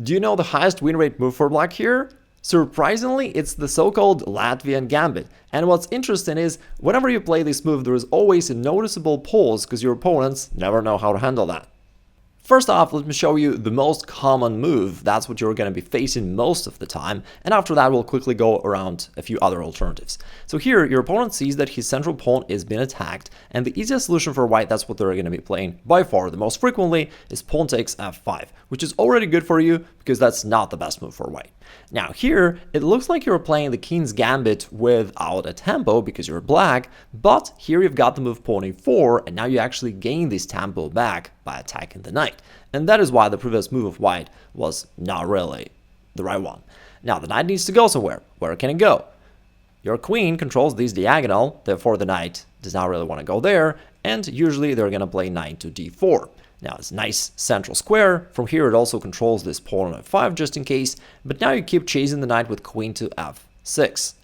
Do you know the highest win rate move for black here? Surprisingly, it's the so-called Latvian Gambit. And what's interesting is, whenever you play this move, there is always a noticeable pause because your opponents never know how to handle that. First off, let me show you the most common move. That's what you're going to be facing most of the time. And after that, we'll quickly go around a few other alternatives. So here, your opponent sees that his central pawn is being attacked. And the easiest solution for white, that's what they're going to be playing by far the most frequently, is pawn takes f5, which is already good for you because that's not the best move for white. Now here, it looks like you're playing the King's Gambit without a tempo because you're black, but here you've got the move pawn e4, and now you actually gain this tempo back by attacking the knight. And that is why the previous move of white was not really the right one. Now the knight needs to go somewhere. Where can it go? Your queen controls this diagonal, therefore the knight does not really want to go there, and usually they're going to play knight to d4. Now it's a nice central square. From here it also controls this pawn on f5 just in case, but now you keep chasing the knight with queen to f6.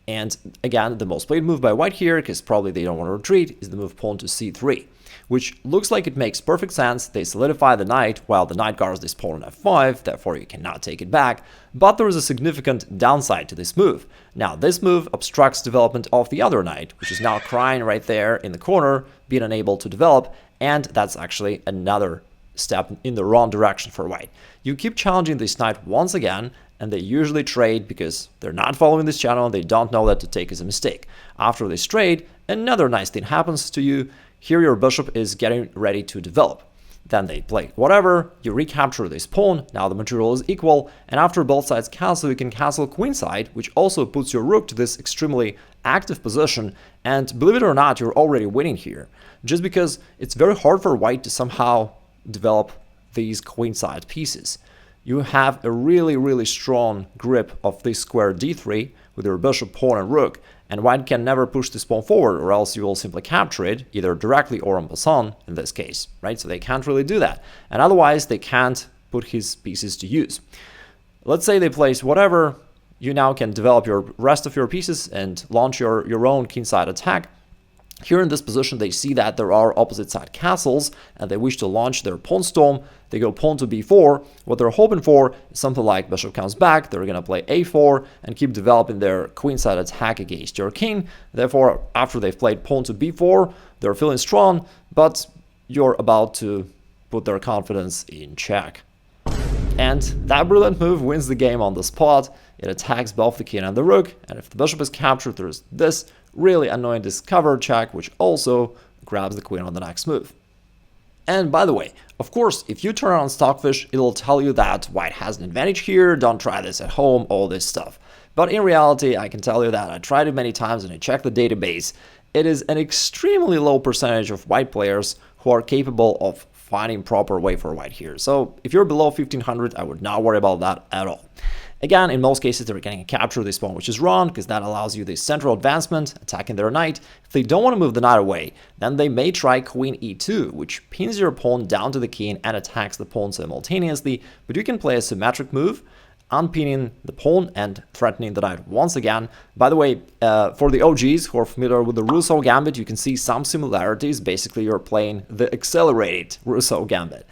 And again, the most played move by white here, because probably they don't want to retreat, is the move pawn to c3, which looks like it makes perfect sense. They solidify the knight while the knight guards this pawn on f5, therefore you cannot take it back. But there is a significant downside to this move. Now this move obstructs development of the other knight, which is now crying right there in the corner, being unable to develop, and that's actually another step in the wrong direction for white. You keep challenging this knight once again, and they usually trade because they're not following this channel and they don't know that to take is a mistake. After this trade, another nice thing happens to you. Here your bishop is getting ready to develop. Then they play whatever, you recapture this pawn, now the material is equal, and after both sides castle, you can castle queenside, which also puts your rook to this extremely active position, and believe it or not, you're already winning here. Just because it's very hard for white to somehow develop these queenside pieces. You have a really strong grip of this square d3 with your bishop, pawn, and rook, and white can never push this pawn forward, or else you will simply capture it, either directly or en passant in this case, right? So they can't really do that, and otherwise they can't put his pieces to use. Let's say they place whatever, you now can develop your rest of your pieces and launch your own kingside attack. Here in this position, they see that there are opposite side castles, and they wish to launch their pawn storm. They go pawn to b4. What they're hoping for is something like bishop comes back. They're going to play a4 and keep developing their queenside attack against your king. Therefore, after they've played pawn to b4, they're feeling strong, but you're about to put their confidence in check. And that brilliant move wins the game on the spot. It attacks both the king and the rook, and if the bishop is captured, there's this really annoying discover check, which also grabs the queen on the next move. And by the way, of course, if you turn on Stockfish, it'll tell you that white has an advantage here, don't try this at home, all this stuff. But in reality, I can tell you that I tried it many times and I checked the database. It is an extremely low percentage of white players who are capable of finding proper way for white here. So if you're below 1500, I would not worry about that at all. Again, in most cases, they're getting a capture of this pawn, which is wrong, because that allows you this central advancement, attacking their knight. If they don't want to move the knight away, then they may try queen e2, which pins your pawn down to the king and attacks the pawn simultaneously. But you can play a symmetric move, unpinning the pawn and threatening the knight once again. By the way, for the OGs who are familiar with the Rousseau Gambit, you can see some similarities. Basically, you're playing the accelerated Rousseau Gambit.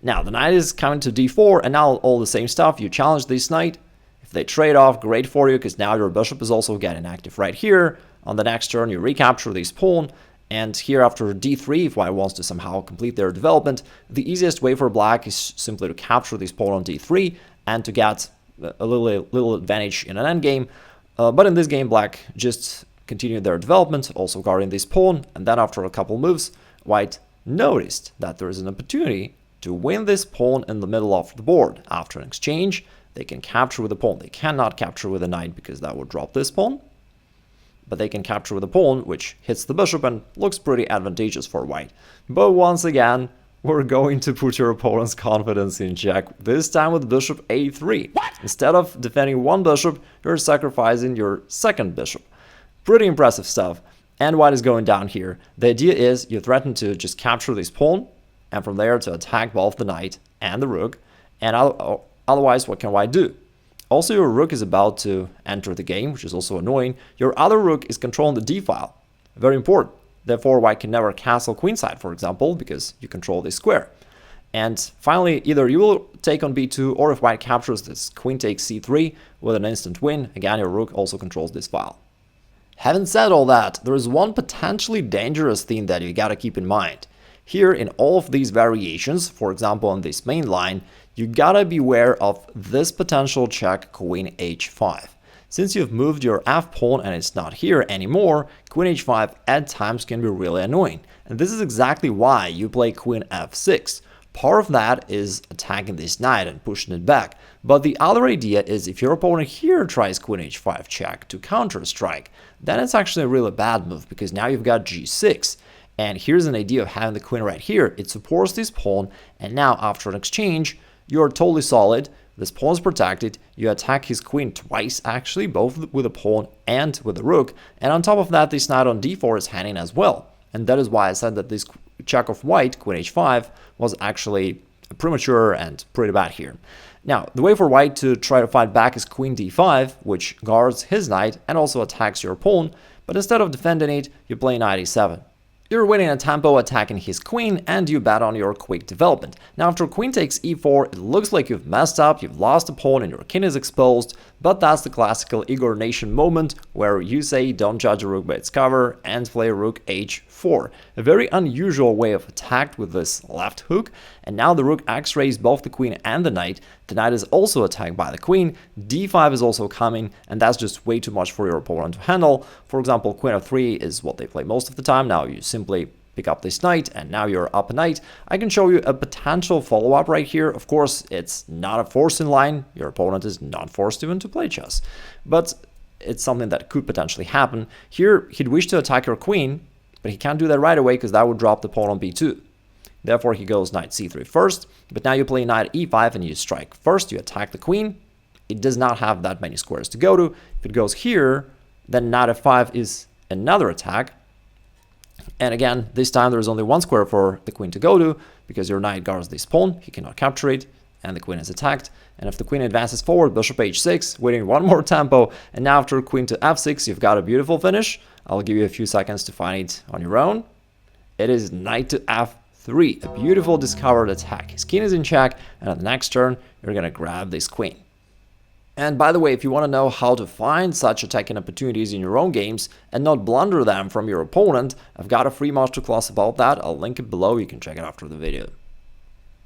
Now, the knight is coming to d4, and now all the same stuff. You challenge this knight. If they trade off, great for you, because now your bishop is also getting active right here. On the next turn, you recapture this pawn, and here after d3, if white wants to somehow complete their development, the easiest way for black is simply to capture this pawn on d3 and to get a little advantage in an endgame. But in this game, black just continued their development, also guarding this pawn, and then after a couple moves, white noticed that there is an opportunity to win this pawn in the middle of the board. After an exchange, they can capture with a pawn. They cannot capture with a knight because that would drop this pawn, but they can capture with a pawn, which hits the bishop and looks pretty advantageous for white. But once again, we're going to put your opponent's confidence in check, this time with bishop a3. What? Instead of defending one bishop, you're sacrificing your second bishop. Pretty impressive stuff. And white is going down here. The idea is you threaten to just capture this pawn, and from there to attack both the knight and the rook, and otherwise, what can white do? Also, your rook is about to enter the game, which is also annoying. Your other rook is controlling the d-file. Very important. Therefore, white can never castle queenside, for example, because you control this square. And finally, either you will take on b2, or if white captures this, queen takes c3 with an instant win. Again, your rook also controls this file. Having said all that, there is one potentially dangerous thing that you gotta keep in mind. Here, in all of these variations, for example on this main line, you gotta beware of this potential check queen h5. Since you've moved your f-pawn and it's not here anymore, queen h5 at times can be really annoying. And this is exactly why you play queen f6. Part of that is attacking this knight and pushing it back. But the other idea is if your opponent here tries queen h5 check to counter-strike, then it's actually a really bad move because now you've got g6. And here's an idea of having the queen right here. It supports this pawn, and now after an exchange, you're totally solid. This pawn is protected. You attack his queen twice, actually, both with the pawn and with the rook. And on top of that, this knight on d4 is hanging as well. And that is why I said that this check of white, queen h5, was actually premature and pretty bad here. Now, the way for white to try to fight back is queen d5, which guards his knight and also attacks your pawn. But instead of defending it, you play knight e7. You're winning a tempo attacking his queen, and you bet on your quick development. Now after queen takes e4, it looks like you've messed up, you've lost a pawn and your king is exposed, but that's the classical Igor Nation moment where you say don't judge a rook by its cover and play rook h4. A very unusual way of attack with this left hook, and now the rook x-rays both the queen and the knight is also attacked by the queen, d5 is also coming, and that's just way too much for your opponent to handle. For example, queen f3 is what they play most of the time. Now you simply pick up this knight, and now you're up a knight. I can show you a potential follow-up right here. Of course, it's not a forcing line. Your opponent is not forced even to play chess. But it's something that could potentially happen. Here, he'd wish to attack your queen, but he can't do that right away because that would drop the pawn on b2. Therefore, he goes knight c3 first, but now you play knight e5 and you strike first. You attack the queen. It does not have that many squares to go to. If it goes here, then knight f5 is another attack. And again, this time there is only one square for the queen to go to, because your knight guards this pawn, he cannot capture it, and the queen is attacked. And if the queen advances forward, bishop h6, winning one more tempo, and now after queen to f6, you've got a beautiful finish. I'll give you a few seconds to find it on your own. It is knight to f3, a beautiful discovered attack. His king is in check, and on the next turn, you're gonna grab this queen. And by the way, if you want to know how to find such attacking opportunities in your own games and not blunder them from your opponent, I've got a free masterclass about that. I'll link it below, you can check it after the video.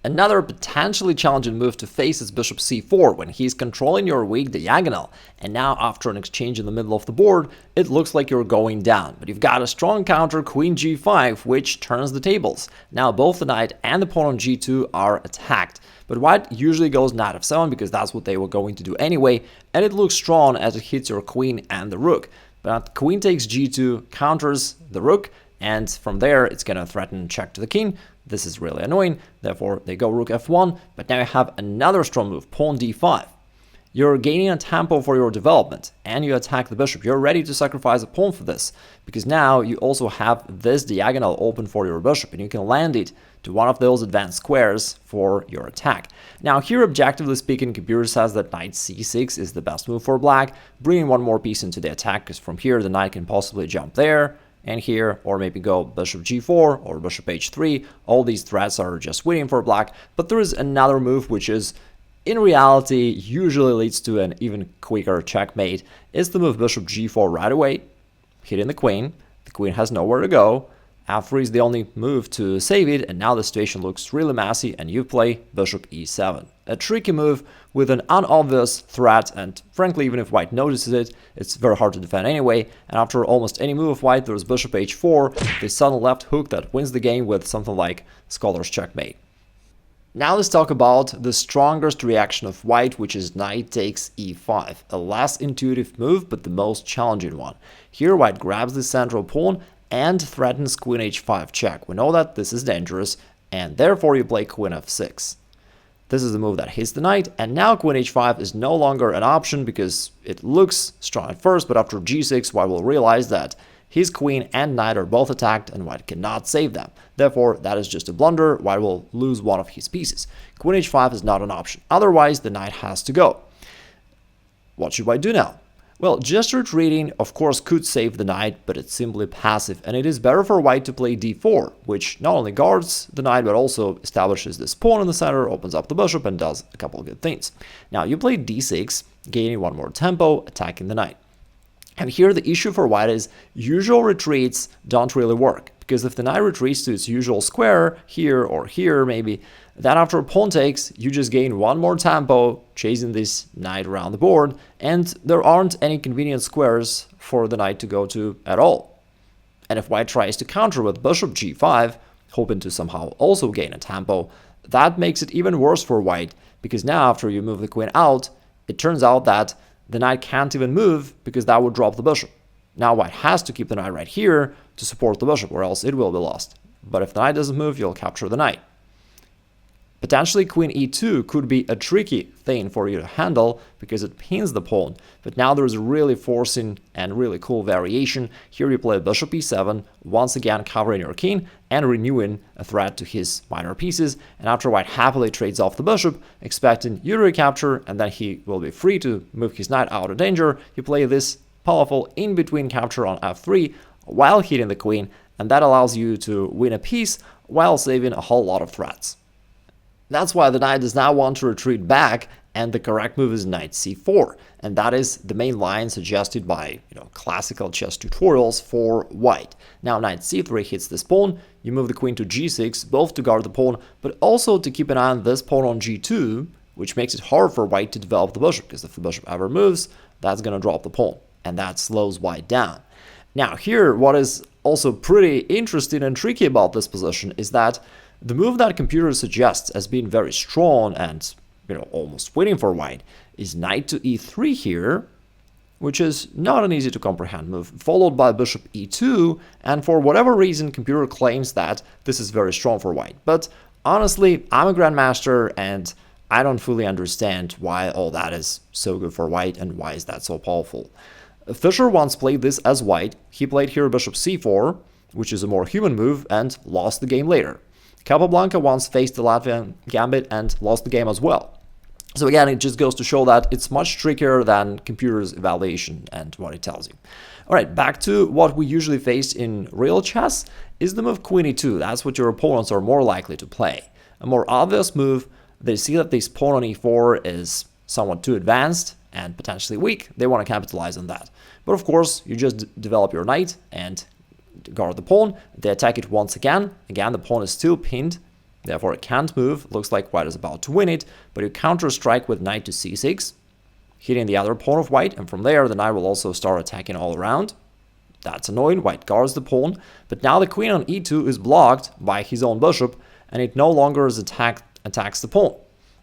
Another potentially challenging move to face is bishop c4 when he's controlling your weak diagonal, and now after an exchange in the middle of the board, it looks like you're going down, but you've got a strong counter queen g5 which turns the tables. Now both the knight and the pawn on g2 are attacked, but white usually goes knight f7 because that's what they were going to do anyway, and it looks strong as it hits your queen and the rook. But queen takes g2 counters the rook, and from there it's gonna threaten check to the king. This is really annoying, therefore they go rook f1, but now you have another strong move, pawn d5. You're gaining a tempo for your development, and you attack the bishop. You're ready to sacrifice a pawn for this, because now you also have this diagonal open for your bishop, and you can land it to one of those advanced squares for your attack. Now here, objectively speaking, computer says that knight c6 is the best move for black, bringing one more piece into the attack, because from here the knight can possibly jump there, and here, or maybe go bishop g4 or bishop h3. All these threats are just waiting for black, but there is another move which is, in reality, usually leads to an even quicker checkmate. It's the move bishop g4 right away, hitting the queen. The queen has nowhere to go. f3 is the only move to save it, and now the situation looks really messy, and you play bishop e7. A tricky move with an unobvious threat, and frankly, even if white notices it, it's very hard to defend anyway. And after almost any move of white, there's bishop h4, the sudden left hook that wins the game with something like scholar's checkmate. Now let's talk about the strongest reaction of white, which is knight takes e5, a less intuitive move, but the most challenging one. Here, white grabs the central pawn and threatens queen h5 check. We know that this is dangerous, and therefore you play queen f6. This is the move that hits the knight, and now queen h5 is no longer an option because it looks strong at first, but after g6, white will realize that his queen and knight are both attacked and white cannot save them. Therefore, that is just a blunder. White will lose one of his pieces. Queen h5 is not an option. Otherwise, the knight has to go. What should white do now? Well, just retreating, of course, could save the knight, but it's simply passive, and it is better for white to play d4, which not only guards the knight, but also establishes this pawn in the center, opens up the bishop, and does a couple of good things. Now, you play d6, gaining one more tempo, attacking the knight. And here the issue for white is usual retreats don't really work, because if the knight retreats to its usual square, here or here maybe, then after pawn takes, you just gain one more tempo, chasing this knight around the board, and there aren't any convenient squares for the knight to go to at all. And if white tries to counter with bishop g5, hoping to somehow also gain a tempo, that makes it even worse for white, because now after you move the queen out, it turns out that the knight can't even move because that would drop the bishop. Now white has to keep the knight right here to support the bishop, or else it will be lost. But if the knight doesn't move, you'll capture the knight. Potentially queen e2 could be a tricky thing for you to handle because it pins the pawn, but now there's a really forcing and really cool variation. Here you play bishop e7, once again covering your king and renewing a threat to his minor pieces, and after white happily trades off the bishop, expecting you to recapture, and then he will be free to move his knight out of danger, you play this powerful in-between capture on f3 while hitting the queen, and that allows you to win a piece while saving a whole lot of threats. That's why the knight does not want to retreat back, and the correct move is knight c4, and that is the main line suggested by classical chess tutorials for white. Now knight c3 hits this pawn, you move the queen to g6, both to guard the pawn, but also to keep an eye on this pawn on g2, which makes it hard for white to develop the bishop, because if the bishop ever moves, that's going to drop the pawn, and that slows white down. Now here, what is also pretty interesting and tricky about this position is that the move that computer suggests as being very strong and almost winning for white is knight to e3 here, which is not an easy to comprehend move, followed by bishop e2, and for whatever reason computer claims that this is very strong for white. But honestly, I'm a grandmaster and I don't fully understand why all that is so good for white and why is that so powerful. Fischer once played this as white. He played here bishop c4, which is a more human move, and lost the game later. Capablanca once faced the Latvian Gambit and lost the game as well. So again, it just goes to show that it's much trickier than computer's evaluation and what it tells you. Alright, back to what we usually face in real chess is the move queen e2. That's what your opponents are more likely to play. A more obvious move, they see that this pawn on e4 is somewhat too advanced and potentially weak. They want to capitalize on that. But of course, you just develop your knight and guard the pawn, they attack it once again. Again, the pawn is still pinned, therefore it can't move. Looks like white is about to win it, but you counter strike with knight to c6, hitting the other pawn of white, and from there the knight will also start attacking all around. That's annoying, white guards the pawn, but now the queen on e2 is blocked by his own bishop, and it no longer is attacks the pawn.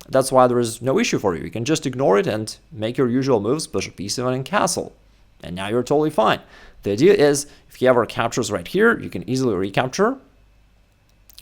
That's why there is no issue for you. You can just ignore it and make your usual moves, bishop e7 and castle. And now you're totally fine. The idea is, if he ever captures right here, you can easily recapture.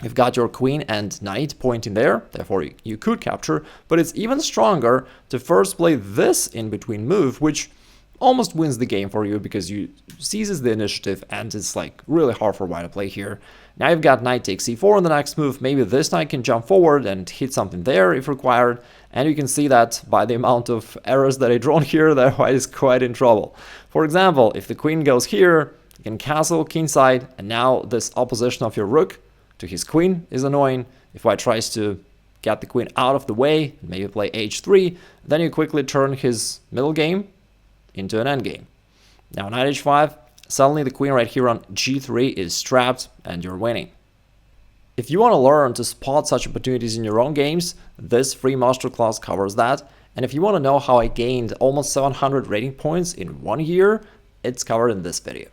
You've got your queen and knight pointing there, therefore you could capture, but it's even stronger to first play this in-between move, which almost wins the game for you because you seizes the initiative and it's like really hard for white to play here. Now you've got knight takes c4 in the next move. Maybe this knight can jump forward and hit something there if required, and you can see that by the amount of errors that I drawn here that white is quite in trouble. For example, if the queen goes here, you can castle kingside, and now this opposition of your rook to his queen is annoying. If white tries to get the queen out of the way, maybe play h3, then you quickly turn his middle game into an endgame. Now knight h5, suddenly the queen right here on g3 is trapped and you're winning. If you want to learn to spot such opportunities in your own games, this free masterclass covers that. And if you want to know how I gained almost 700 rating points in 1 year, it's covered in this video.